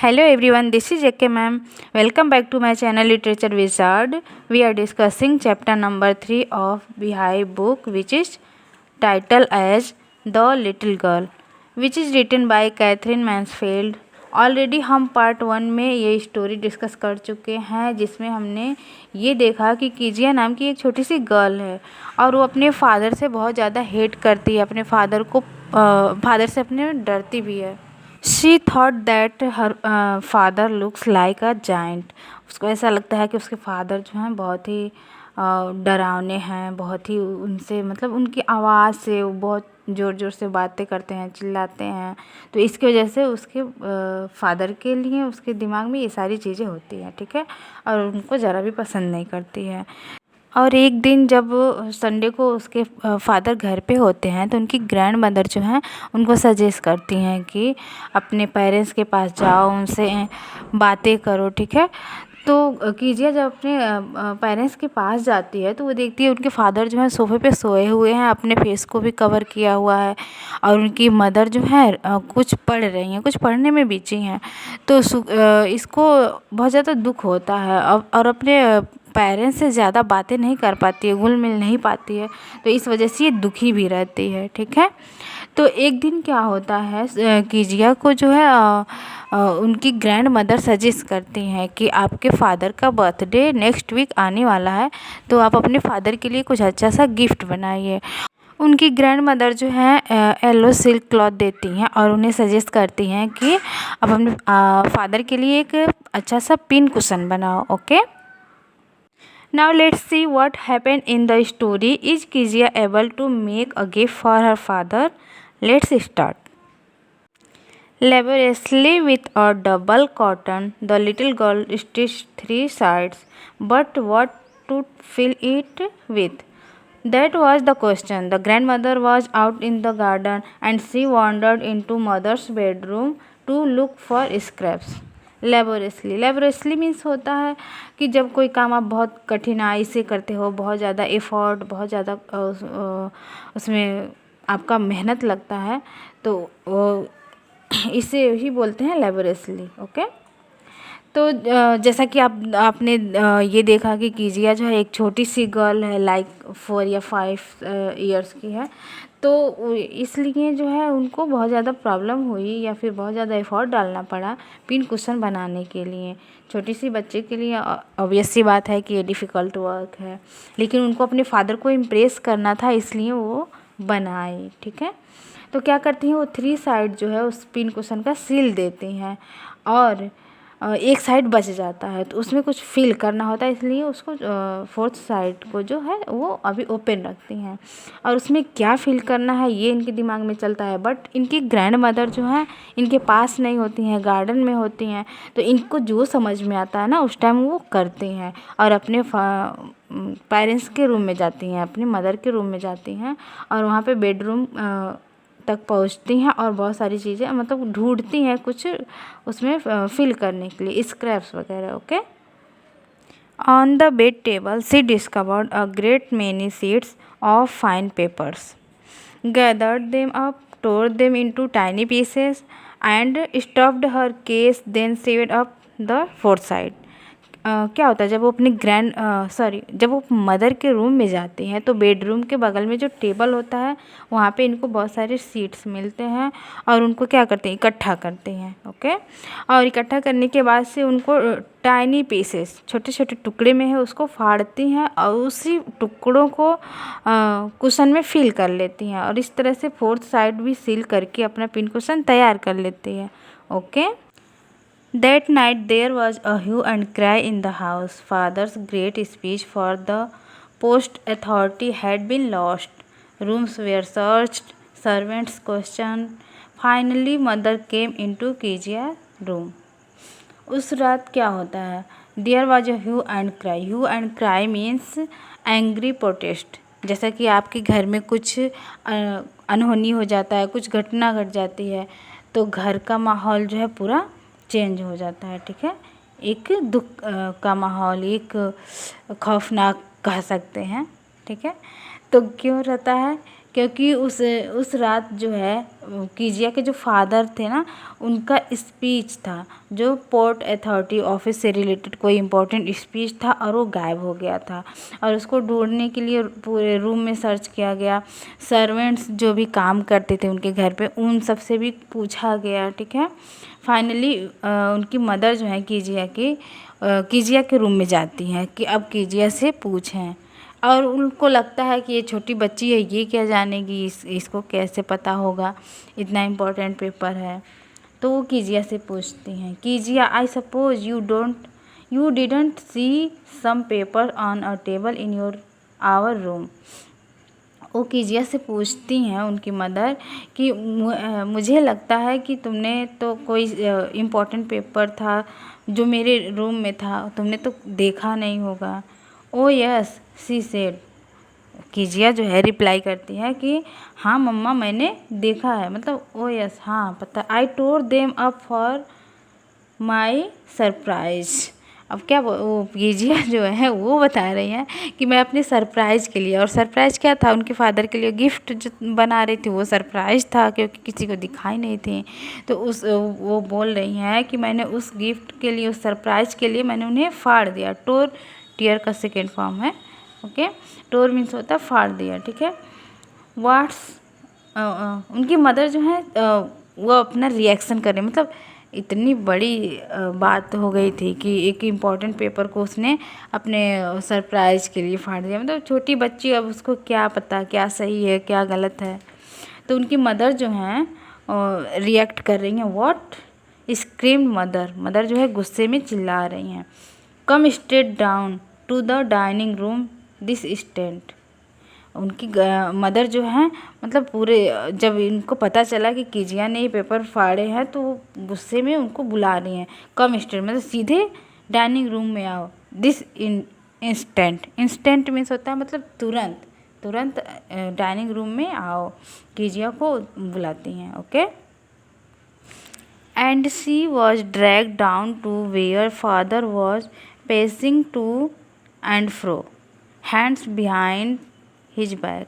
Hello everyone, this is JK ma'am. Welcome back to my channel Literature Wizard. We are discussing chapter number 3 of Beehive book, which is titled as The Little Girl, which is written by Catherine Mansfield. Already हम part 1 में ये story discuss कर चुके हैं, जिसमें हमने ये देखा कि कीजिया नाम की एक छोटी सी गर्ल है और वो अपने फादर से बहुत ज़्यादा हेट करती है, अपने फादर से अपने डरती भी है। She thought that her father looks like a giant. उसको ऐसा लगता है कि उसके फादर जो हैं बहुत ही डरावने हैं, बहुत ही उनसे मतलब उनकी आवाज़ से वो बहुत ज़ोर ज़ोर से बातें करते हैं, चिल्लाते हैं। तो इसकी वजह से उसके फादर के लिए उसके दिमाग में ये सारी चीज़ें होती हैं, ठीक है, और उनको ज़रा भी पसंद नहीं करती है। और एक दिन जब संडे को उसके फादर घर पे होते हैं तो उनकी ग्रैंड मदर जो हैं उनको सजेस्ट करती हैं कि अपने पेरेंट्स के पास जाओ, उनसे बातें करो, ठीक है। तो कीजिए जब अपने पेरेंट्स के पास जाती है तो वो देखती है उनके फादर जो हैं सोफ़े पे सोए हुए हैं, अपने फेस को भी कवर किया हुआ है, और उनकी मदर जो है कुछ पढ़ रही हैं, कुछ पढ़ने में बिजी हैं। तो इसको बहुत ज़्यादा दुख होता है और अपने पेरेंट्स से ज़्यादा बातें नहीं कर पाती है, घुल मिल नहीं पाती है, तो इस वजह से ये दुखी भी रहती है, ठीक है। तो एक दिन क्या होता है, कीजिया को जो है उनकी ग्रैंड मदर सजेस्ट करती हैं कि आपके फादर का बर्थडे नेक्स्ट वीक आने वाला है, तो आप अपने फादर के लिए कुछ अच्छा सा गिफ्ट बनाइए। उनकी ग्रैंड मदर जो है येलो सिल्क क्लॉथ देती हैं और उन्हें सजेस्ट करती हैं कि आप अपने फादर के लिए एक अच्छा सा पिन कुशन बनाओ, okay. Now let's see what happened in the story. Is Kezia able to make a gift for her father? Let's start. Laboriously with a double cotton, the little girl stitched 3 sides, but what to fill it with? That was the question. The grandmother was out in the garden and she wandered into mother's bedroom to look for scraps. Laboriously means होता है कि जब कोई काम आप बहुत कठिनाई से करते हो, बहुत ज़्यादा एफर्ट, बहुत ज़्यादा उसमें आपका मेहनत लगता है, तो इसे ही बोलते हैं लेबोरेसली, ओके। तो जैसा कि आपने ये देखा कि कीजिया जो है एक छोटी सी गर्ल है, लाइक 4 या 5 ईयर्स की है, तो इसलिए जो है उनको बहुत ज़्यादा प्रॉब्लम हुई या फिर बहुत ज़्यादा एफर्ट डालना पड़ा पिन कुशन बनाने के लिए। छोटी सी बच्चे के लिए ऑब्वियस सी बात है कि ये डिफ़िकल्ट वर्क है, लेकिन उनको अपने फादर को इम्प्रेस करना था, इसलिए वो बनाए, ठीक है। तो क्या करती हैं वो 3 साइड जो है उस पिन कुशन का सील देती हैं और एक साइड बच जाता है, तो उसमें कुछ फिल करना होता है, इसलिए उसको 4th साइड को जो है वो अभी ओपन रखती हैं और उसमें क्या फिल करना है ये इनके दिमाग में चलता है। बट इनकी ग्रैंड मदर जो है इनके पास नहीं होती हैं, गार्डन में होती हैं, तो इनको जो समझ में आता है ना उस टाइम वो करती हैं और अपने पेरेंट्स के रूम में जाती हैं, अपनी मदर के रूम में जाती हैं और वहाँ पे बेडरूम तक पहुँचती हैं और बहुत सारी चीज़ें मतलब ढूंढती हैं कुछ उसमें फिल करने के लिए, स्क्रैप्स वगैरह, okay. On the bed table she discovered a great many sheets of fine papers, gathered them up, tore them into tiny pieces and stuffed her case, then sewed up the 4th side. क्या होता है जब वो अपनी जब वो mother के room में जाती हैं तो बेडरूम के बगल में जो टेबल होता है वहाँ पे इनको बहुत सारे सीट्स मिलते हैं और उनको क्या करते हैं, इकट्ठा करते हैं, ओके। और इकट्ठा करने के बाद से उनको टाइनी पीसेस, छोटे छोटे टुकड़े में है, उसको फाड़ती हैं और उसी टुकड़ों को कुशन में फिल कर लेती हैं और इस तरह से 4th साइड भी सील करके अपना पिन कुशन तैयार कर लेती है, okay. That night there was a hue and cry in the house. Father's great speech for the post authority had been lost. Rooms were searched, servants questioned. Finally mother came into Kijia's room. उस रात क्या होता है, there was a hue and cry. Hue and cry means angry protest. जैसा कि आपके घर में कुछ अनहोनी हो जाता है, कुछ घटना घट जाती है, तो घर का माहौल जो है पूरा चेंज हो जाता है, ठीक है। एक दुख का माहौल, एक खौफनाक कह सकते हैं, ठीक है। तो क्यों रहता है, क्योंकि उस रात जो है कीजिया के जो फादर थे ना, उनका स्पीच था जो पोर्ट अथॉरिटी ऑफिस से रिलेटेड कोई इम्पोर्टेंट स्पीच था, और वो गायब हो गया था। और उसको ढूंढने के लिए पूरे रूम में सर्च किया गया। सर्वेंट्स जो भी काम करते थे उनके घर पे, उन सब से भी पूछा गया, ठीक है। फाइनली उनकी मदर जो है कीजिया के रूम में जाती हैं कि अब कीजिया से पूछें, और उनको लगता है कि ये छोटी बच्ची है, ये क्या जानेगी, इसको कैसे पता होगा, इतना इम्पोर्टेंट पेपर है। तो वो कीजिया से पूछती हैं, Kezia I suppose you didn't see some paper on a table in your our room. वो कीजिया से पूछती हैं उनकी मदर कि मुझे लगता है कि तुमने तो कोई इम्पोर्टेंट पेपर था जो मेरे रूम में था, तुमने तो देखा नहीं होगा। ओ यस सी सेड, कीजिया जो है रिप्लाई करती है कि हाँ मम्मा मैंने देखा है, मतलब ओ यस हाँ पता। I tore them up for my surprise. अब क्या वो कीजिया जो है वो बता रही हैं कि मैं अपने सरप्राइज़ के लिए, और सरप्राइज़ क्या था, उनके फादर के लिए गिफ्ट जो बना रही थी वो सरप्राइज़ था, क्योंकि किसी को दिखाई नहीं थी। तो वो बोल रही हैं कि मैंने उस गिफ्ट के लिए, उस सरप्राइज़ के लिए मैंने उन्हें फाड़ दिया। टोर टीयर का सेकेंड फॉर्म है, ओके। टोर मीन्स होता है फाड़ दिया, ठीक है। वाट्स उनकी मदर जो है वो अपना रिएक्शन कर रही, मतलब इतनी बड़ी बात हो गई थी कि एक इम्पॉर्टेंट पेपर को उसने अपने सरप्राइज़ के लिए फाड़ दिया। मतलब छोटी बच्ची, अब उसको क्या पता क्या सही है क्या गलत है। तो उनकी मदर जो हैं रिएक्ट कर रही हैं। व्हाट स्क्रीम मदर जो है गुस्से में चिल्ला रही हैं। Come straight down to the dining room this instant. उनकी मदर जो है मतलब पूरे, जब इनको पता चला कि कीजिया ने ये पेपर फाड़े हैं तो वो गुस्से में उनको बुला रही हैं। कम स्ट्रेट मतलब सीधे डाइनिंग रूम में आओ। दिस इंस्टेंट मीन्स होता है मतलब तुरंत डाइनिंग रूम में आओ, कीजिया को बुलाती हैं, okay. And she was drag down to where father was pacing to and fro, hands behind his back.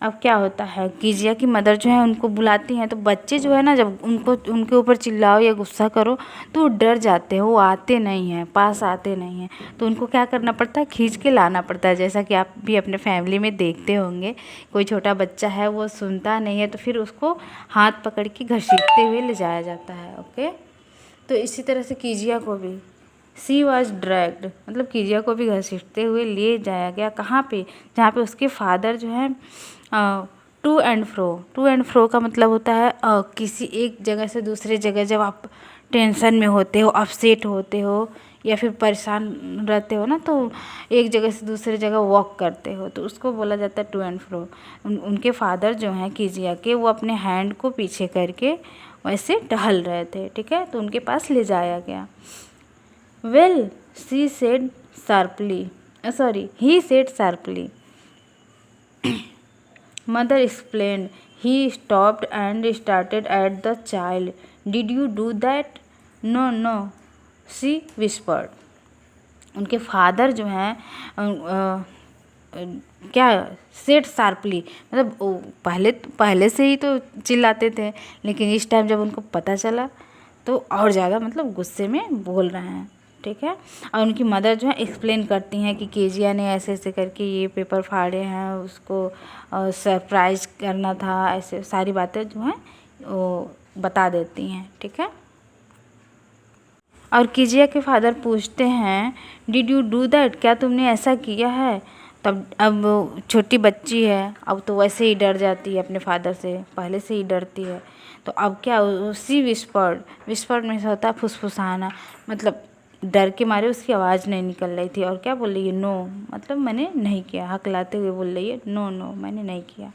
अब क्या होता है, कीजिया की मदर जो है उनको बुलाती हैं, तो बच्चे जो है ना, जब उनके ऊपर चिल्लाओ या गुस्सा करो तो वो डर जाते हैं, वो आते नहीं हैं, पास आते नहीं हैं। तो उनको क्या करना पड़ता है, खींच के लाना पड़ता है। जैसा कि आप भी अपने फैमिली में देखते होंगे, कोई छोटा बच्चा है वो सुनता नहीं है तो फिर उसको हाथ पकड़ के घसीटते हुए ले जाया जाता है, ओके। तो इसी तरह से कीजिया को भी सी वॉज ड्रैग्ड, मतलब कीजिया को भी घसीटते हुए ले जाया गया। कहाँ पे, जहाँ पे उसके फादर जो है टू एंड फ्रो का मतलब होता है किसी एक जगह से दूसरे जगह, जब आप टेंशन में होते हो, अपसेट होते हो या फिर परेशान रहते हो ना, तो एक जगह से दूसरे जगह वॉक करते हो, तो उसको बोला जाता है टू एंड फ्रो। उनके फादर जो हैं कीजिया के, वो अपने हैंड को पीछे करके वैसे टहल रहे थे, ठीक है, तो उनके पास ले जाया गया। Well, he said sharply. Mother explained. He stopped and started at the child. Did you do that? No, she whispered. उनके फादर जो हैं क्या सेड शार्पली, मतलब पहले से ही तो चिल्लाते थे, लेकिन इस टाइम जब उनको पता चला तो और ज़्यादा मतलब गुस्से में बोल रहे हैं, ठीक है। और उनकी मदर जो है एक्सप्लेन करती हैं कि कीजिया ने ऐसे ऐसे करके ये पेपर फाड़े हैं, उसको सरप्राइज करना था, ऐसे सारी बातें जो हैं वो बता देती हैं, ठीक है। और कीजिया के फादर पूछते हैं डिड यू डू दैट, क्या तुमने ऐसा किया है। तब अब छोटी बच्ची है, अब तो वैसे ही डर जाती है अपने फादर से, पहले से ही डरती है। तो अब क्या, उसी विस्पर्ड में से होता है फुसफुसाना, मतलब डर के मारे उसकी आवाज़ नहीं निकल रही थी। और क्या बोल रही है, नो, मतलब मैंने नहीं किया, हकलाते हुए बोल रही है नो मैंने नहीं किया।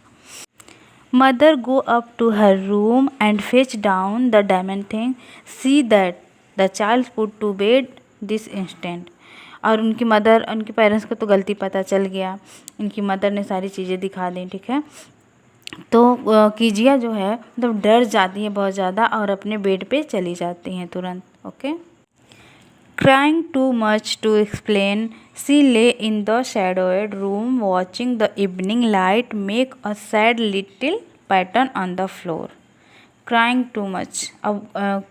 Mother go up to her room and fetch down the diamond thing, see that the child put to bed this instant. और उनकी मदर, उनके पेरेंट्स को तो गलती पता चल गया, इनकी मदर ने सारी चीज़ें दिखा दी, ठीक है। तो कीजिया जो है मतलब डर जाती है बहुत ज़्यादा और अपने बेड पे चली जाती हैं तुरंत, okay. Crying too much to explain, she lay in the shadowed room watching the evening light make a sad little pattern on the floor. Crying too much. अब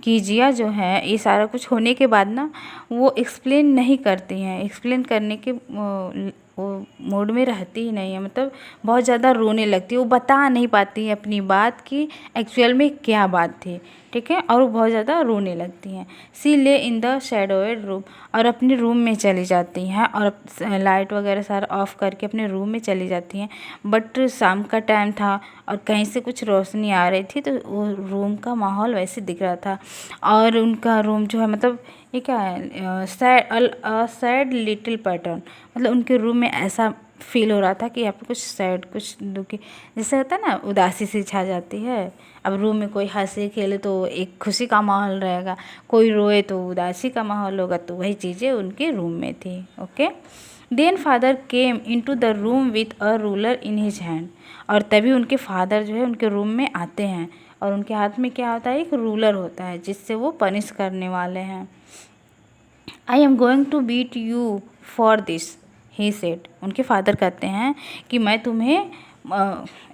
कीजिया जो है ये सारा कुछ होने के बाद ना वो एक्सप्लेन नहीं करती हैं, एक्सप्लेन करने के वो मूड में रहती ही नहीं है, मतलब बहुत ज़्यादा रोने लगती है, वो बता नहीं पाती है अपनी बात की एक्चुअल में क्या बात थी, ठीक है, और वो बहुत ज़्यादा रोने लगती हैं। सी ले इन द शैडोएड रूम, और अपने रूम में चली जाती हैं और लाइट वगैरह सारा ऑफ करके अपने रूम में चली जाती हैं। बट शाम का टाइम था और कहीं से कुछ रोशनी आ रही थी, तो वो रूम का माहौल वैसे दिख रहा था, और उनका रूम जो है मतलब ये क्या है, सैड लिटिल पैटर्न, मतलब उनके रूम में ऐसा फील हो रहा था कि यहाँ पे कुछ सैड, कुछ दुखी, जैसे होता है ना उदासी सी छा जाती है। अब रूम में कोई हंसे खेले तो एक खुशी का माहौल रहेगा, कोई रोए तो उदासी का माहौल होगा, तो वही चीज़ें उनके रूम में थी। Okay, then father came into the room with a ruler in his hand, और तभी उनके फादर जो है उनके रूम में आते हैं और उनके हाथ में क्या होता है, एक रूलर होता है जिससे वो पनिश करने वाले हैं। I am going to beat you for this, he said, उनके फादर कहते हैं कि मैं तुम्हें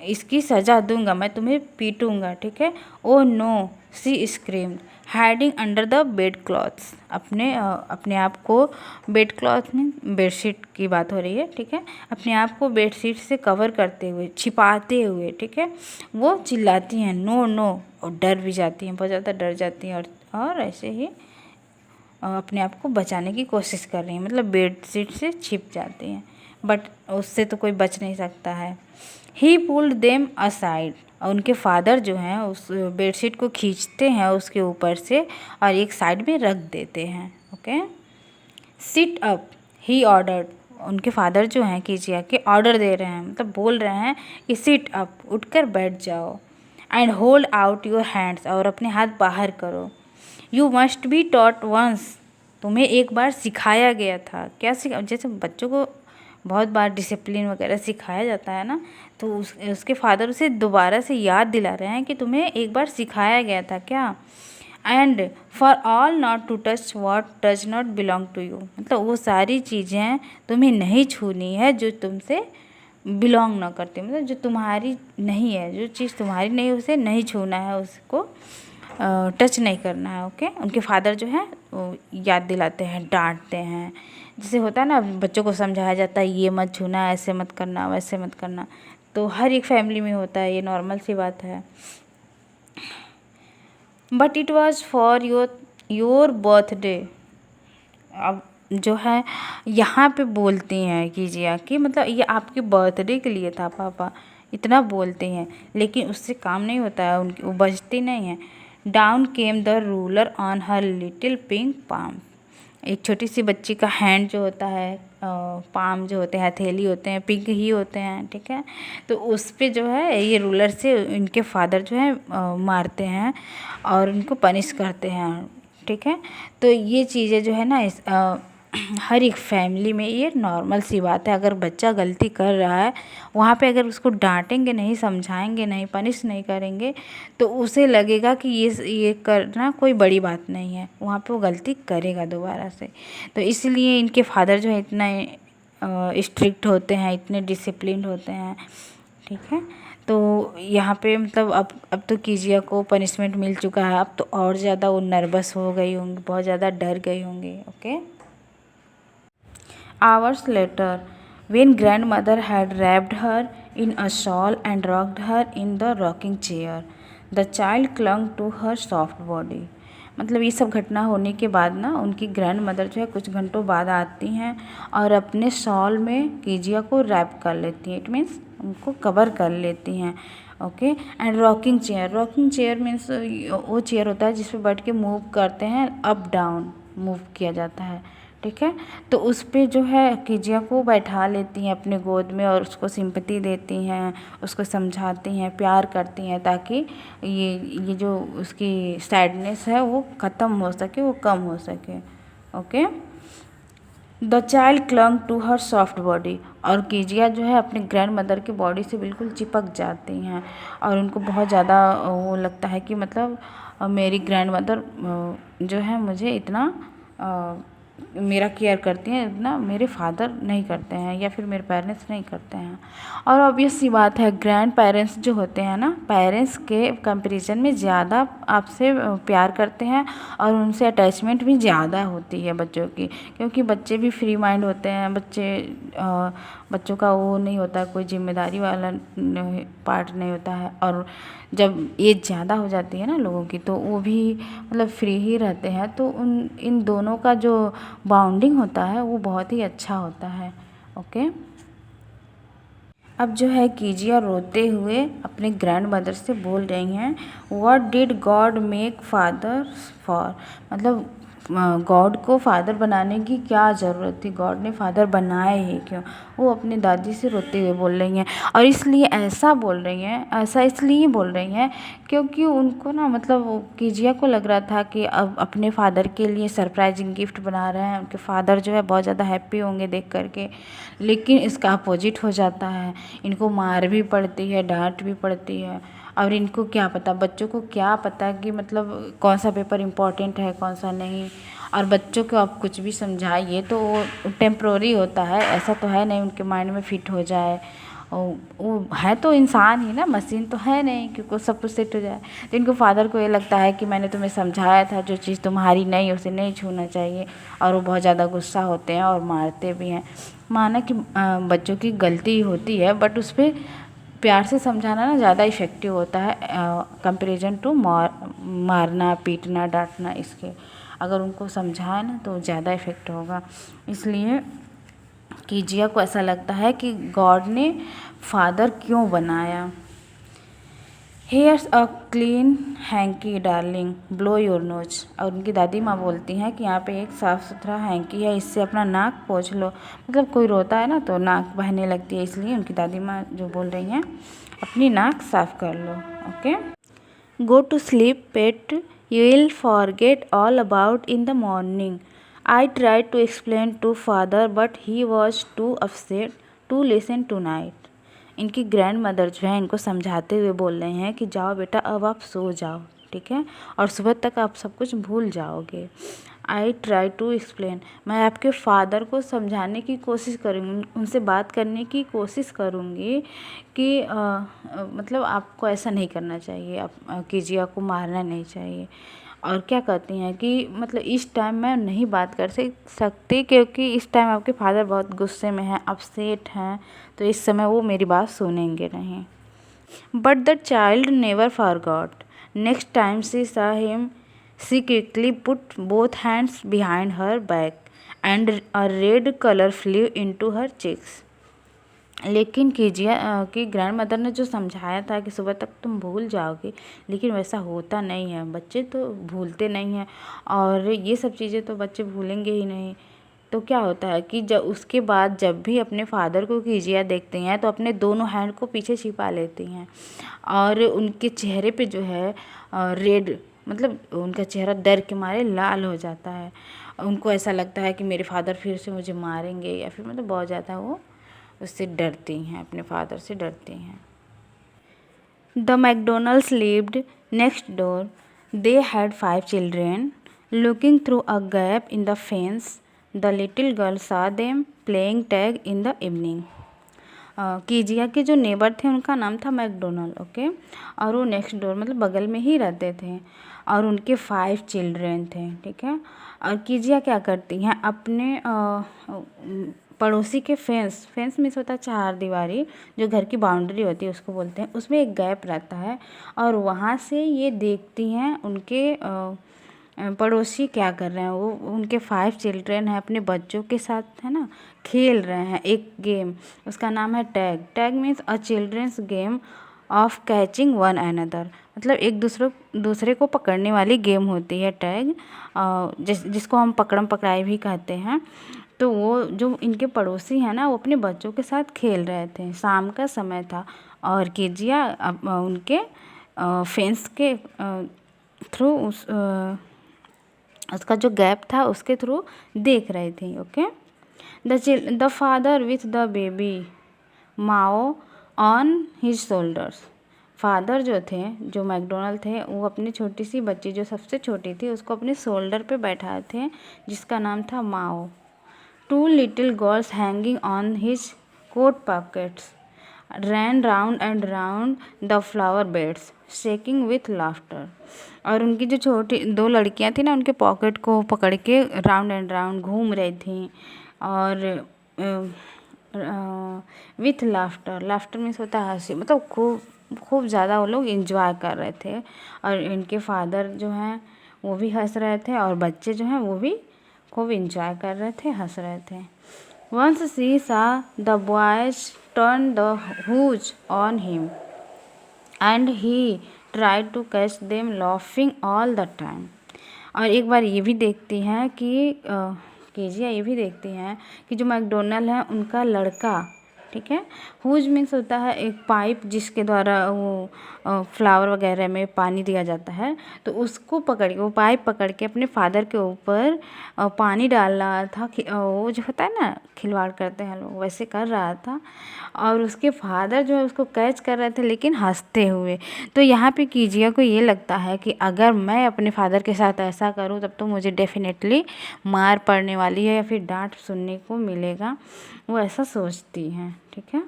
इसकी सज़ा दूंगा, मैं तुम्हें पीटूंगा, ठीक है। Oh no, she screamed, hiding under the bed clothes, अपने आप को बेड क्लॉथ में बेडशीट की बात हो रही है, ठीक है, अपने आप को बेडशीट से कवर करते हुए, छिपाते हुए, ठीक है, वो चिल्लाती हैं नो नो, और डर भी जाती हैं, बहुत ज़्यादा डर जाती हैं, और ऐसे ही अपने आप को बचाने की कोशिश कर रही हैं, मतलब बेडशीट से छिप जाती हैं, बट उससे तो कोई बच नहीं सकता है। ही पुल्ड देम असाइड, और उनके फादर जो हैं उस बेडशीट को खींचते हैं उसके ऊपर से और एक साइड में रख देते हैं। Okay, sit up, he ordered, उनके फादर जो हैं कीजिया के ऑर्डर दे रहे हैं, मतलब बोल रहे हैं कि सिट अप, उठकर बैठ जाओ, and hold out your hands, और अपने हाथ बाहर करो। You must be taught once, तुम्हें एक बार सिखाया गया था, क्या सिखा, जैसे बच्चों को बहुत बार डिसिप्लिन वगैरह सिखाया जाता है ना, तो उसके फादर उसे दोबारा से याद दिला रहे हैं कि तुम्हें एक बार सिखाया गया था क्या। And for all not to touch what does not belong to you, मतलब वो सारी चीज़ें तुम्हें नहीं छूनी है जो तुमसे बिलोंग ना करती, मतलब जो तुम्हारी नहीं है, जो चीज़ तुम्हारी नहीं उसे नहीं छूना है, उसको टच नहीं करना है। ओके, उनके फादर जो है वो याद दिलाते हैं, डांटते हैं, जैसे होता है ना बच्चों को समझाया जाता है ये मत छूना, ऐसे मत करना, वैसे मत करना, तो हर एक फैमिली में होता है, ये नॉर्मल सी बात है। But it was for your birthday, अब जो है यहाँ पे बोलती हैं कीजिए कि मतलब ये आपके बर्थडे के लिए था पापा, इतना बोलते हैं, लेकिन उससे काम नहीं होता है, उनकी वो बचती नहीं है। Down came the ruler on her little pink palm, एक छोटी सी बच्ची का हैंड जो होता है, पाम जो होते हैं, हथेली होते हैं, पिंक ही होते हैं, ठीक है, तो उस पे जो है ये रूलर से इनके फादर जो है मारते हैं और उनको पनिश करते हैं, ठीक है। तो ये चीज़ें जो है ना हर एक फैमिली में ये नॉर्मल सी बात है, अगर बच्चा गलती कर रहा है वहाँ पे अगर उसको डांटेंगे नहीं, समझाएंगे नहीं, पनिश नहीं करेंगे, तो उसे लगेगा कि ये करना कोई बड़ी बात नहीं है, वहाँ पे वो गलती करेगा दोबारा से। तो इसलिए इनके फादर जो है इतना स्ट्रिक्ट होते हैं, इतने डिसिप्लिन होते हैं, ठीक है। तो यहाँ पे मतलब अब तो कीजिया को पनिशमेंट मिल चुका है, अब तो और ज़्यादा वो नर्वस हो गई होंगी, बहुत ज़्यादा डर गई होंगी। Okay, hours later, when grandmother had wrapped her in a shawl and rocked her in the rocking chair, the child clung to her soft body, मतलब ये सब घटना होने के बाद ना उनकी ग्रैंड मदर जो है कुछ घंटों बाद आती हैं और अपने शॉल में कीजिया को रैप कर लेती हैं, इट मीन्स उनको कवर कर लेती हैं। Okay, and rocking chair means वो चेयर होता है जिस पे बैठ के मूव करते हैं, अप डाउन मूव किया जाता है, ठीक है। तो उस पे जो है कीजिया को बैठा लेती हैं अपने गोद में और उसको सिंपैथी देती हैं, उसको समझाती हैं, प्यार करती हैं, ताकि ये जो उसकी सैडनेस है वो ख़त्म हो सके, वो कम हो सके। Okay, the child clung to her soft body, और कीजिया जो है अपने ग्रैंड मदर की बॉडी से बिल्कुल चिपक जाती हैं और उनको बहुत ज़्यादा वो लगता है कि मतलब मेरी ग्रैंड मदर जो है मुझे इतना मेरा केयर करती हैं इतना मेरे फादर नहीं करते हैं या फिर मेरे पेरेंट्स नहीं करते हैं। और ऑब्वियस सी बात है, ग्रैंड पेरेंट्स जो होते हैं ना, पेरेंट्स के कंपैरिजन में ज़्यादा आपसे प्यार करते हैं और उनसे अटैचमेंट भी ज़्यादा होती है बच्चों की, क्योंकि बच्चे भी फ्री माइंड होते हैं। बच्चों का वो नहीं होता, कोई जिम्मेदारी वाला पार्ट नहीं होता है। और जब एज ज़्यादा हो जाती है ना लोगों की, तो वो भी मतलब फ्री ही रहते हैं। तो इन दोनों का जो बॉन्डिंग होता है वो बहुत ही अच्छा होता है। ओके, अब जो है कीजिया रोते हुए अपने ग्रैंड मदर से बोल रही हैं, what did God make father for, मतलब गॉड को फादर बनाने की क्या ज़रूरत थी, गॉड ने फादर बनाए ही क्यों। वो अपनी दादी से रोते हुए बोल रही हैं। और इसलिए ऐसा बोल रही हैं, ऐसा इसलिए बोल रही हैं क्योंकि उनको ना, मतलब कीजिया को लग रहा था कि अब अपने फादर के लिए सरप्राइजिंग गिफ्ट बना रहे हैं, उनके फादर जो है बहुत ज़्यादा हैप्पी होंगे देख करके। लेकिन इसका अपोजिट हो जाता है, इनको मार भी पड़ती है, डांट भी पड़ती है। और इनको क्या पता, बच्चों को क्या पता कि मतलब कौन सा पेपर इम्पोर्टेंट है कौन सा नहीं। और बच्चों को आप कुछ भी समझाइए तो वो टेम्प्रोरी होता है, ऐसा तो है नहीं उनके माइंड में फिट हो जाए। वो है तो इंसान ही ना, मशीन तो है नहीं क्योंकि सब कुछ सेट हो जाए। तो इनको फादर को ये लगता है कि मैंने तुम्हें समझाया था, जो चीज़ तुम्हारी नहीं उसे नहीं छूना चाहिए। और वो बहुत ज़्यादा गुस्सा होते हैं और मारते भी हैं। माना कि बच्चों की गलती होती है, बट उस पर प्यार से समझाना ना ज़्यादा इफ़ेक्टिव होता है कंपैरिजन टू मारना पीटना डांटना। इसके अगर उनको समझाए ना तो ज़्यादा इफ़ेक्ट होगा। इसलिए कीजिया को ऐसा लगता है कि गॉड ने फादर क्यों बनाया। Hairs a clean hanky darling, blow your nose. और उनकी दादी माँ बोलती हैं कि यहाँ पे एक साफ़ सुथरा हैंकी है, इससे अपना नाक पोंछ लो। मतलब कोई रोता है ना तो नाक बहने लगती है, इसलिए उनकी दादी माँ जो बोल रही हैं अपनी नाक साफ कर लो। Okay, go to sleep pet, you will forget all about in the morning. I tried to explain to father but he was too upset to listen tonight. इनकी ग्रैंड मदर जो है इनको समझाते हुए बोल रहे हैं कि जाओ बेटा अब आप सो जाओ, ठीक है, और सुबह तक आप सब कुछ भूल जाओगे। आई ट्राई टू एक्सप्लेन, मैं आपके फादर को समझाने की कोशिश करूँगी, उनसे बात करने की कोशिश करूँगी कि मतलब आपको ऐसा नहीं करना चाहिए, आप कीजिया को मारना नहीं चाहिए। और क्या कहती हैं कि मतलब इस टाइम मैं नहीं बात कर सकती क्योंकि इस टाइम आपके फादर बहुत गुस्से में हैं, अपसेट हैं, तो इस समय वो मेरी बात सुनेंगे नहीं। But the child never forgot. Next time she saw him, she quickly put both hands behind her back and a red color flew into her cheeks. लेकिन कीजिए कि ग्रैंड मदर ने जो समझाया था कि सुबह तक तुम भूल जाओगे, लेकिन वैसा होता नहीं है, बच्चे तो भूलते नहीं हैं और ये सब चीज़ें तो बच्चे भूलेंगे ही नहीं। तो क्या होता है कि जब उसके बाद जब भी अपने फादर को कीजिया देखते हैं तो अपने दोनों हैंड को पीछे छिपा लेती हैं और उनके चेहरे पे जो है रेड, मतलब उनका चेहरा डर के मारे लाल हो जाता है। उनको ऐसा लगता है कि मेरे फादर फिर से मुझे मारेंगे या फिर मतलब बहुत ज़्यादा वो उससे डरती हैं, अपने फादर से डरती हैं। The McDonald's lived next door, they had 5 children. Looking through a gap in the fence the little girl saw them playing tag in the evening. कीजिया के जो नेबर थे उनका नाम था मैकडोनल्ड, ओके, और वो नेक्स्ट डोर मतलब बगल में ही रहते थे और उनके 5 चिल्ड्रेन थे, ठीक है। और कीजिया क्या करती हैं, अपने पड़ोसी के फेंस मीन्स होता है चार दीवारी, जो घर की बाउंड्री होती है उसको बोलते हैं, उसमें एक गैप रहता है और वहाँ से ये देखती हैं उनके पड़ोसी क्या कर रहे हैं। वो उनके 5 चिल्ड्रेन हैं, अपने बच्चों के साथ है ना खेल रहे हैं एक गेम, उसका नाम है tag. Tag means a children's game of catching one another, मतलब एक दूसरे को पकड़ने वाली गेम होती है टैग, जिसको हम पकड़म पकड़ाई भी कहते हैं। तो वो जो इनके पड़ोसी हैं ना वो अपने बच्चों के साथ खेल रहे थे, शाम का समय था और कीजिया उनके फेंस के थ्रू उसका जो गैप था उसके थ्रू देख रही थी। Okay, the father with the baby Mao on his shoulders, father जो थे, जो मैकडोनल्ड थे, वो अपनी छोटी सी बच्ची जो सबसे छोटी थी उसको अपने शोल्डर पे बैठाए थे, जिसका नाम था माओ। 2 little girls hanging on his coat pockets ran round and round the flower beds, shaking with laughter। और उनकी जो छोटी 2 लड़कियां थी ना, उनके पॉकेट को पकड़ के राउंड एंड राउंड घूम रही थी और विथ लाफ्टर। लाफ्टर मीन्स होता है हंसी, मतलब खूब ज़्यादा वो लोग इंजॉय कर रहे थे। और इनके फादर जो हैं वो भी हंस रहे थे और बच्चे जो हैं वो भी खूब इंजॉय कर रहे थे, हंस रहे थे। Once she saw the boys turn the hooch on him and he tried to catch them laughing all the time। और एक बार ये भी देखती हैं कि केजिया ये भी देखती हैं कि जो मैकडोनल्ड है उनका लड़का, ठीक है, हुज मीन्स होता है एक पाइप जिसके द्वारा वो फ्लावर वगैरह में पानी दिया जाता है, तो उसको पकड़ के, वो पाइप पकड़ के अपने फादर के ऊपर पानी डाल रहा था। वो जो होता है ना खिलवाड़ करते हैं लोग, वैसे कर रहा था और उसके फादर जो है उसको कैच कर रहे थे, लेकिन हंसते हुए। तो यहाँ पे कीजिया को ये लगता है कि अगर मैं अपने फादर के साथ ऐसा करूँ तब तो मुझे डेफिनेटली मार पड़ने वाली है या फिर डांट सुनने को मिलेगा, वो ऐसा सोचती हैं, ठीक है।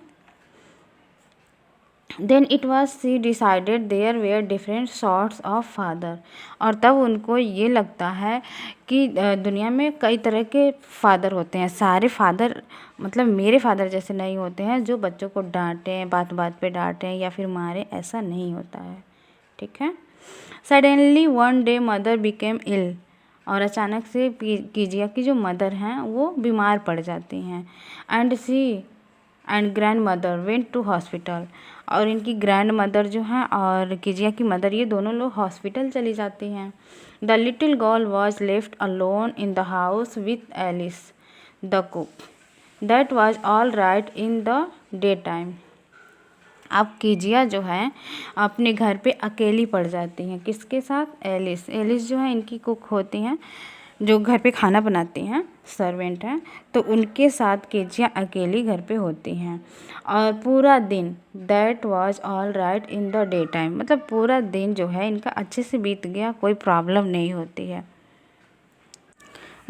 Then it was she decided there were different sorts of father. और तब उनको ये लगता है कि दुनिया में कई तरह के फादर होते हैं। सारे फादर मतलब मेरे फादर जैसे नहीं होते हैं जो बच्चों को डांटें, बात बात पे डांटें या फिर मारें, ऐसा नहीं होता है, ठीक है। Suddenly one day mother became ill. और अचानक से कीजिया की जो मदर हैं वो बीमार पड़ जाती हैं। And grandmother went to hospital. और इनकी ग्रैंड मदर जो हैं और कीजिया की मदर, ये दोनों लोग हॉस्पिटल चली जाती हैं। The little girl was left alone in the house with Alice the cook. That was all right in the day time. अब कीजिया जो है अपने घर पे अकेली पड़ जाती हैं, किसके साथ? एलिस। एलिस जो है इनकी कुक होती हैं, जो घर पे खाना बनाती हैं, सर्वेंट हैं, तो उनके साथ कीजिया अकेली घर पे होती हैं। और पूरा दिन, that was all right in the day time, मतलब पूरा दिन जो है इनका अच्छे से बीत गया, कोई प्रॉब्लम नहीं होती है।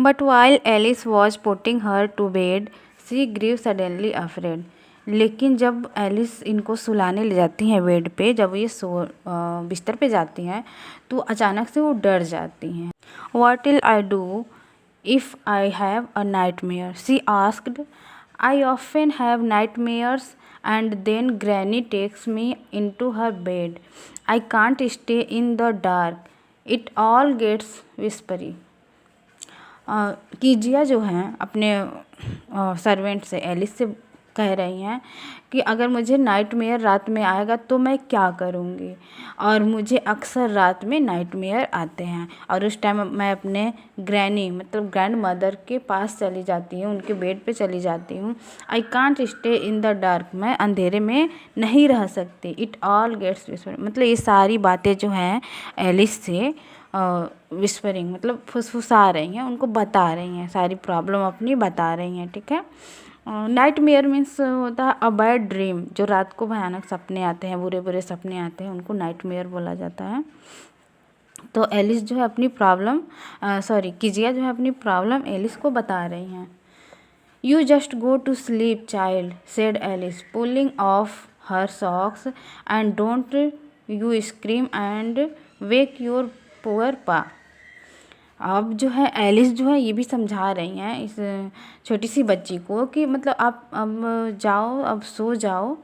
But while Alice was putting her to bed she grew suddenly afraid. लेकिन जब एलिस इनको सुलाने ले जाती हैं बेड पे, जब ये बिस्तर पे जाती हैं तो अचानक से वो डर जाती हैं। What will I do if I have a nightmare? She asked. I often have nightmares and then Granny takes me into her bed. I can't stay in the dark. It all gets whispery. कीजिया जो हैं अपने servant से, Alice से कह रही हैं कि अगर मुझे नाइटमेयर रात में आएगा तो मैं क्या करूँगी, और मुझे अक्सर रात में नाइटमेयर आते हैं और उस टाइम मैं अपने ग्रैनी मतलब ग्रैंड मदर के पास चली जाती हूँ, उनके बेड पे चली जाती हूँ। I can't stay in the dark, मैं अंधेरे में नहीं रह सकती। इट ऑल गेट्स विस्पर, मतलब ये सारी बातें जो हैं एलिस से विस्परिंग मतलब फुसफुसा रही हैं, उनको बता रही हैं, सारी प्रॉब्लम अपनी बता रही हैं, ठीक है। नाइटमेयर मीन्स होता है अ बैड ड्रीम, जो रात को भयानक सपने आते हैं, बुरे बुरे सपने आते हैं, उनको नाइटमेयर बोला जाता है। तो एलिस जो है अपनी प्रॉब्लम कीजिया जो है अपनी प्रॉब्लम एलिस को बता रही हैं। You just go to sleep child, said Alice pulling off her socks, and don't you scream and wake your poor pa. अब जो है एलिस जो है ये भी समझा रही हैं इस छोटी सी बच्ची को कि मतलब आप अब जाओ, अब सो जाओ,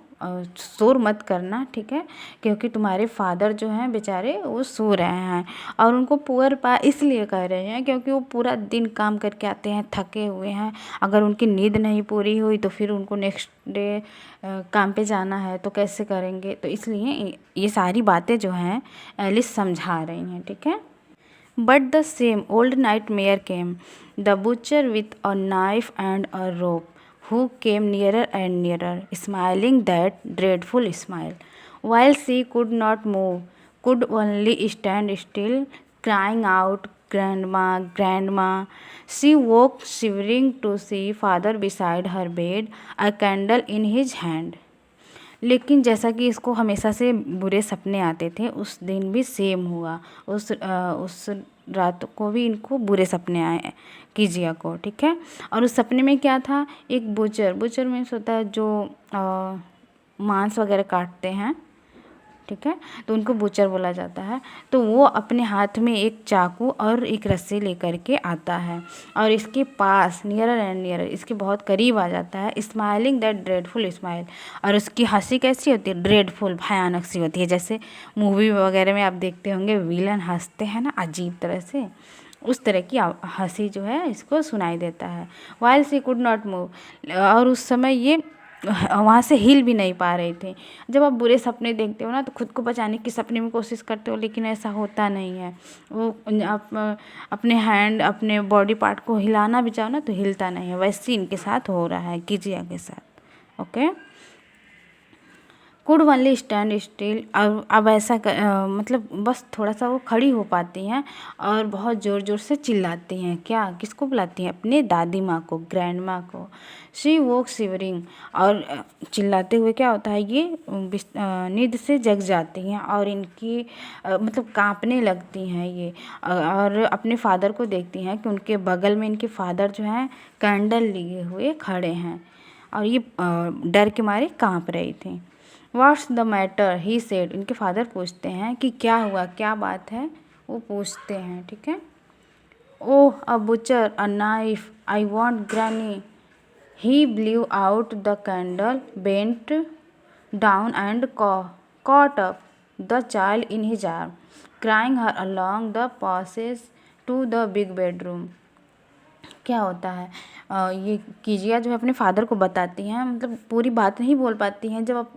शोर मत करना, ठीक है, क्योंकि तुम्हारे फादर जो हैं बेचारे वो सो रहे हैं। और उनको पुअर पा इसलिए कह रहे हैं क्योंकि वो पूरा दिन काम करके आते हैं, थके हुए हैं, अगर उनकी नींद नहीं पूरी हुई तो फिर उनको नेक्स्ट डे काम पे जाना है तो कैसे करेंगे, तो इसलिए ये सारी बातें जो हैं एलिस समझा रही हैं, ठीक है। But the same old nightmare came, the butcher with a knife and a rope, who came nearer and nearer, smiling that dreadful smile, while she could not move, could only stand still, crying out, "Grandma, Grandma." She woke shivering to see father beside her bed, a candle in his hand. लेकिन जैसा कि इसको हमेशा से बुरे सपने आते थे, उस दिन भी सेम हुआ। उस रात को भी इनको बुरे सपने आए कीजिया को, ठीक है। और उस सपने में क्या था, एक बुचर मीन्स होता है जो मांस वगैरह काटते हैं, ठीक है, तो उनको बुचर बोला जाता है। तो वो अपने हाथ में एक चाकू और एक रस्सी लेकर के आता है और इसके पास नियरर एंड नियरर, इसके बहुत करीब आ जाता है, स्माइलिंग दैट ड्रेडफुल स्माइल। और उसकी हंसी कैसी होती है, ड्रेडफुल, भयानक सी होती है। जैसे मूवी वगैरह में आप देखते होंगे विलन हंसते हैं ना अजीब तरह से, उस तरह की हंसी जो है इसको सुनाई देता है। While she could not move, और उस समय ये वहाँ से हिल भी नहीं पा रहे थे। जब आप बुरे सपने देखते हो ना तो खुद को बचाने की सपने में कोशिश करते हो, लेकिन ऐसा होता नहीं है। वो आप अपने हैंड, अपने बॉडी पार्ट को हिलाना भी चाहो ना तो हिलता नहीं है। वैसे इनके साथ हो रहा है कीजिया के साथ। Okay, could only stand still. अब ऐसा मतलब बस थोड़ा सा वो खड़ी हो पाती हैं और बहुत ज़ोर ज़ोर से चिल्लाती हैं। क्या, किसको बुलाती हैं, अपने दादी माँ को, ग्रैंड माँ को। शी वोक शिवरिंग, और चिल्लाते हुए क्या होता है, ये नींद से जग जाती हैं और इनकी मतलब कांपने लगती हैं ये। और अपने फादर को देखती हैं कि उनके बगल में इनके फादर जो हैं कैंडल लिए हुए खड़े हैं और ये डर के मारे कांप रही थी। What's the matter, he said. इनके फादर पूछते हैं कि क्या हुआ, क्या बात है, वो पूछते हैं, ठीक है। Oh a butcher, a knife, I want granny. He blew out the candle, bent down and caught up the child in his arm, crying her along the passage to the big bedroom। क्या होता है, ये कीजिया जो है अपने father को बताती हैं, मतलब पूरी बात नहीं बोल पाती हैं। जब आप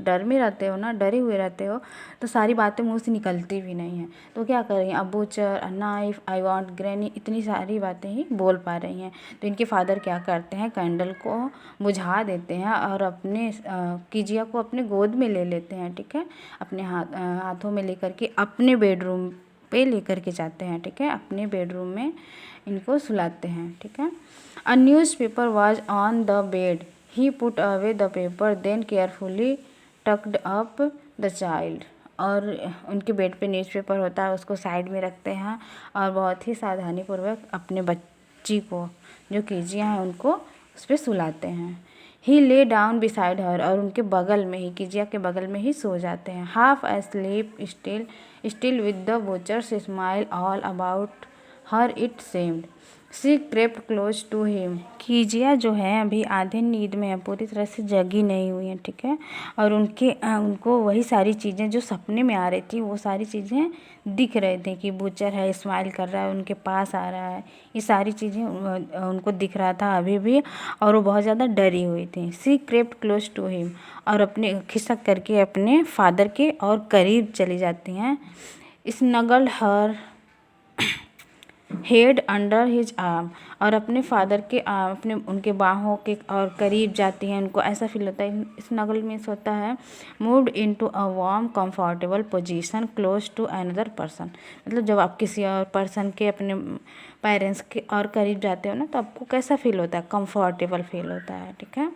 डर में रहते हो ना, डरे हुए रहते हो, तो सारी बातें मुंह से निकलती भी नहीं हैं। तो क्या कर रही हैं, a butcher, a knife, I want granny, इतनी सारी बातें ही बोल पा रही हैं। तो इनके फादर क्या करते हैं, कैंडल को बुझा देते हैं और अपने कीजिया को अपने गोद में ले लेते हैं, ठीक है। अपने हाथों में लेकर के अपने बेडरूम पे लेकर के जाते हैं, ठीक है। अपने बेडरूम में इनको सुलाते हैं, ठीक है। A newspaper was on the bed, he put away the paper, then carefully tucked up the child. और उनके बेड पे न्यूज़पेपर होता है, उसको साइड में रखते हैं और बहुत ही सावधानीपूर्वक अपने बच्ची को, जो कीजिया हैं, उनको उस पर सुलाते हैं। ही ले डाउन बिसाइड हर, और उनके बगल में ही, कीजिया के बगल में ही सो जाते हैं। Half asleep, still with the butcher's smile all about her, it seemed. She crept close to him. Kezia जो है अभी आधे नींद में है, पूरी तरह से जगी नहीं हुई है, ठीक है। और उनको वही सारी चीज़ें जो सपने में आ रही थी, वो सारी चीज़ें दिख रहे थे कि बूचर है, स्माइल कर रहा है, उनके पास आ रहा है, ये सारी चीज़ें उनको दिख रहा था अभी भी, और वो बहुत ज़्यादा डरी हुई थी। She crept close to him, और अपने खिसक करके अपने फादर के और करीब चली जाती हैं। स्नगल्ड हर हेड अंडर हिज आर्म, और अपने फादर के अपने उनके बाहों के और करीब जाती हैं। उनको ऐसा फील होता है, स्नगल मीन्स होता है moved into a warm comfortable position close to another person. मतलब जब आप किसी और पर्सन के, अपने पेरेंट्स के और करीब जाते हो ना, तो आपको कैसा फील होता है, कंफर्टेबल फील होता है, ठीक है।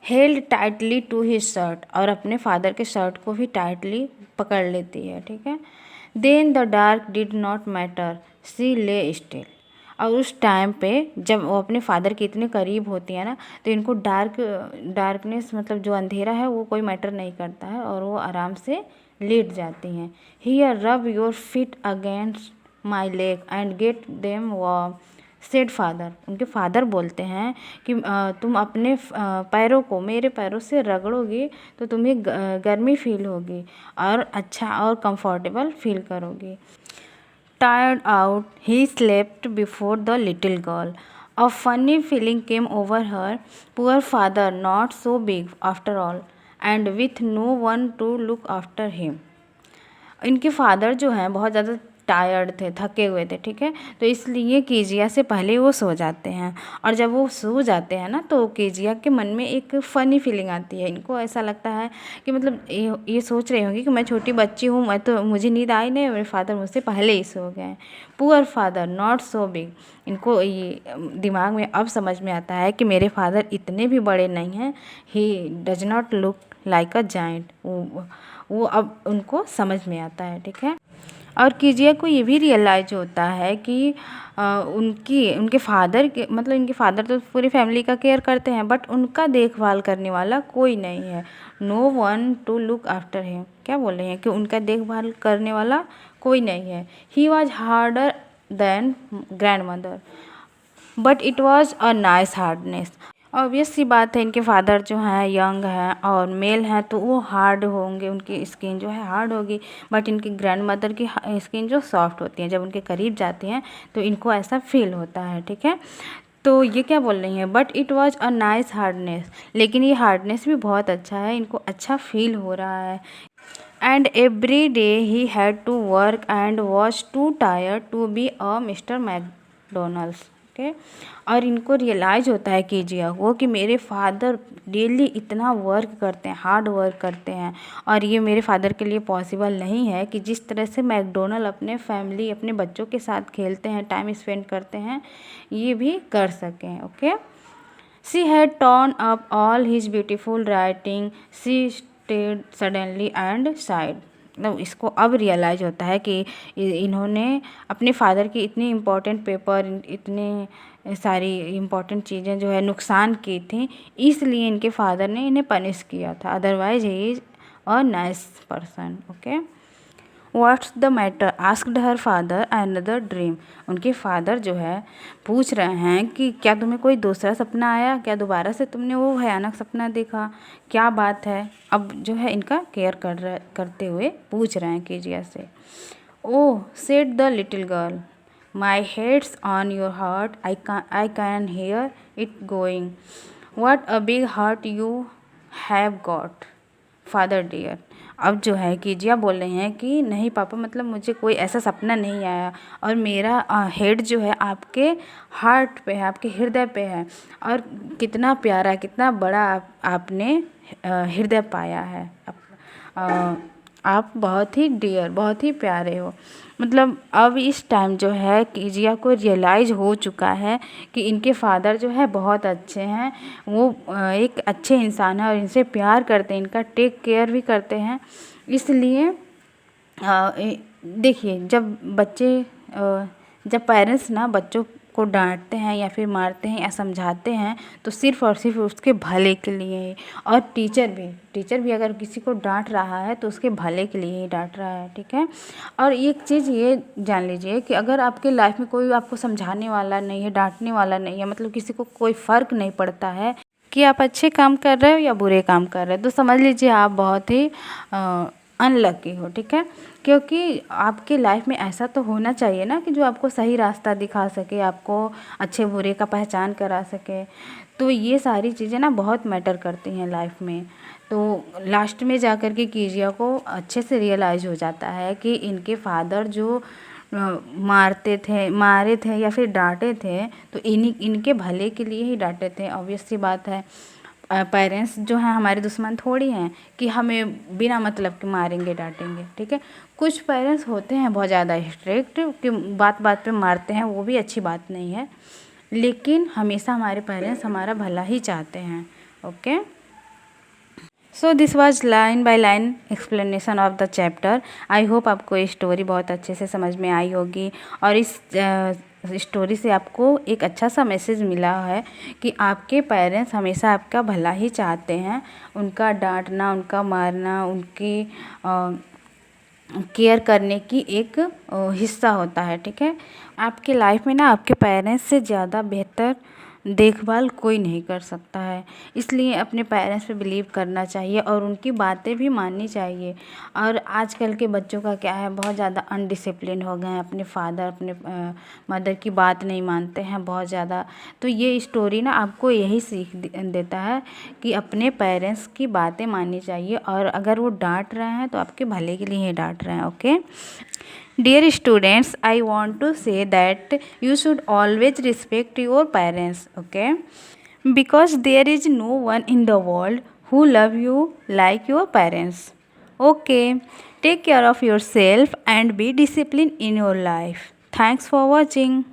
Held tightly to his shirt, और अपने फादर के शर्ट को भी टाइटली पकड़ लेती है, ठीक है। Then the dark did not matter, she lay still. और उस टाइम पे जब वो अपने फादर के इतने करीब होती है ना, तो इनको डार्कनेस, मतलब जो अंधेरा है, वो कोई मैटर नहीं करता है और वो आराम से लेट जाती हैं। Here rub your feet against my leg and get them warm, said father. उनके फादर बोलते हैं कि तुम अपने पैरों को मेरे पैरों से रगड़ोगे तो तुम्हें गर्मी फील होगी और अच्छा और कंफर्टेबल फील करोगे। Tired out, he slept before the little girl. A funny feeling came over her, poor father not so big after all, and with no one to look after him. इनके father जो हैं बहुत ज़्यादा tired थे, थके हुए थे, ठीक है। तो इसलिए कीजिया से पहले वो सो जाते हैं, और जब वो सो जाते हैं ना तो कीजिया के मन में एक फ़नी फीलिंग आती है। इनको ऐसा लगता है कि मतलब ये सोच रही होंगी कि मैं छोटी बच्ची हूँ, मैं तो मुझे नींद आई नहीं, मेरे फादर मुझसे पहले ही सो गए हैं। Poor father not so big. इनको ये दिमाग में अब समझ में आता है कि मेरे फादर इतने भी बड़े नहीं हैं। He does not look like a giant. वो अब उनको समझ में आता है, ठीक है। और कीजिया को ये भी रियलाइज होता है कि उनके फादर के मतलब इनके फादर तो पूरी फैमिली का केयर करते हैं, बट उनका देखभाल करने वाला कोई नहीं है। No one to look after him. क्या बोल रहे हैं कि उनका देखभाल करने वाला कोई नहीं है। He was harder than grandmother, but it was a nice hardness. Obvious सी बात है, इनके फादर जो हैं यंग हैं और मेल हैं, तो वो हार्ड होंगे, उनकी स्किन जो है हार्ड होगी। बट इनकी ग्रैंड मदर की स्किन जो सॉफ्ट होती है, जब उनके करीब जाती हैं तो इनको ऐसा फील होता है, ठीक है। तो ये क्या बोल रही हैं, but it was a nice hardness. लेकिन ये हार्डनेस भी बहुत अच्छा है, इनको अच्छा फील हो रहा है। And every day he had to work and was too tired to be a mister McDonald's, okay. और इनको रियलाइज़ होता है कीजिया को कि मेरे फादर डेली इतना वर्क करते हैं, हार्ड वर्क करते हैं, और ये मेरे फादर के लिए पॉसिबल नहीं है कि जिस तरह से मैकडोनल्ड अपने फैमिली अपने बच्चों के साथ खेलते हैं, टाइम स्पेंड करते हैं, ये भी कर सकें, okay. She had torn up all his beautiful writing. She stayed suddenly and sighed. मतलब इसको अब रियलाइज होता है कि इन्होंने अपने फादर की इतनी इम्पोर्टेंट पेपर, इतनी सारी इम्पोर्टेंट चीज़ें जो है नुकसान की थी, इसलिए इनके फादर ने इन्हें पनिश किया था। Otherwise he is a nice person, okay. What's the matter asked her father another dream. उनके फादर जो है पूछ रहे हैं कि क्या तुम्हें कोई दूसरा सपना आया, क्या दोबारा से तुमने वो भयानक सपना देखा, क्या बात है। अब जो है इनका केयर करते हुए पूछ रहे हैं कीजिया से। Oh said the little girl, my head's on your heart, I can hear it going. What a big heart you have got father dear. अब जो है कीजिया बोल रहे हैं कि नहीं पापा, मतलब मुझे कोई ऐसा सपना नहीं आया, और मेरा हेड जो है आपके हार्ट पे है, आपके हृदय पे है, और कितना प्यारा कितना बड़ा आपने हृदय पाया है। आप बहुत ही डियर, बहुत ही प्यारे हो। मतलब अब इस टाइम जो है कीजिया को रियलाइज़ हो चुका है कि इनके फादर जो है बहुत अच्छे हैं, वो एक अच्छे इंसान हैं और इनसे प्यार करते हैं, इनका टेक केयर भी करते हैं। इसलिए देखिए जब पेरेंट्स ना बच्चों को डांटते हैं या फिर मारते हैं या समझाते हैं तो सिर्फ़ और सिर्फ उसके भले के लिए ही। और टीचर भी अगर किसी को डांट रहा है तो उसके भले के लिए ही डांट रहा है, ठीक है। और एक चीज़ ये जान लीजिए कि अगर आपके लाइफ में कोई आपको समझाने वाला नहीं है, डांटने वाला नहीं है, मतलब किसी को कोई फ़र्क नहीं पड़ता है कि आप अच्छे काम कर रहे हो या बुरे काम कर रहे हो, तो समझ लीजिए आप बहुत ही अनलकी हो, ठीक है। क्योंकि आपके लाइफ में ऐसा तो होना चाहिए ना कि जो आपको सही रास्ता दिखा सके, आपको अच्छे बुरे का पहचान करा सके। तो ये सारी चीज़ें ना बहुत मैटर करती हैं लाइफ में। तो लास्ट में जाकर के कीजिया को अच्छे से रियलाइज़ हो जाता है कि इनके फादर जो मारे थे या फिर डांटे थे, तो इनके भले के लिए ही डांटे थे। ऑब्वियस सी बात है, पेरेंट्स जो हैं हमारे दुश्मन थोड़ी हैं कि हमें बिना मतलब के मारेंगे डांटेंगे, ठीक है। कुछ पेरेंट्स होते हैं बहुत ज़्यादा स्ट्रिक्ट कि बात बात पे मारते हैं, वो भी अच्छी बात नहीं है, लेकिन हमेशा हमारे पेरेंट्स हमारा भला ही चाहते हैं, okay. So this was line by line explanation of the chapter. I hope आपको ये स्टोरी बहुत अच्छे से समझ में आई होगी, और इस स्टोरी से आपको एक अच्छा सा मैसेज मिला है कि आपके पेरेंट्स हमेशा आपका भला ही चाहते हैं। उनका डांटना, उनका मारना, उनकी केयर करने की एक हिस्सा होता है, ठीक है। आपके लाइफ में ना आपके पेरेंट्स से ज़्यादा बेहतर देखभाल कोई नहीं कर सकता है, इसलिए अपने पेरेंट्स पे बिलीव करना चाहिए और उनकी बातें भी माननी चाहिए। और आजकल के बच्चों का क्या है, बहुत ज़्यादा अनडिसिप्लिन हो गए हैं, अपने फादर अपने मदर की बात नहीं मानते हैं बहुत ज़्यादा। तो ये स्टोरी ना आपको यही सीख देता है कि अपने पेरेंट्स की बातें माननी चाहिए, और अगर वो डांट रहे हैं तो आपके भले के लिए ही डांट रहे हैं, okay. Dear students, I want to say that you should always respect your parents, okay? Because there is no one in the world who love you like your parents. Okay, take care of yourself and be disciplined in your life. Thanks for watching.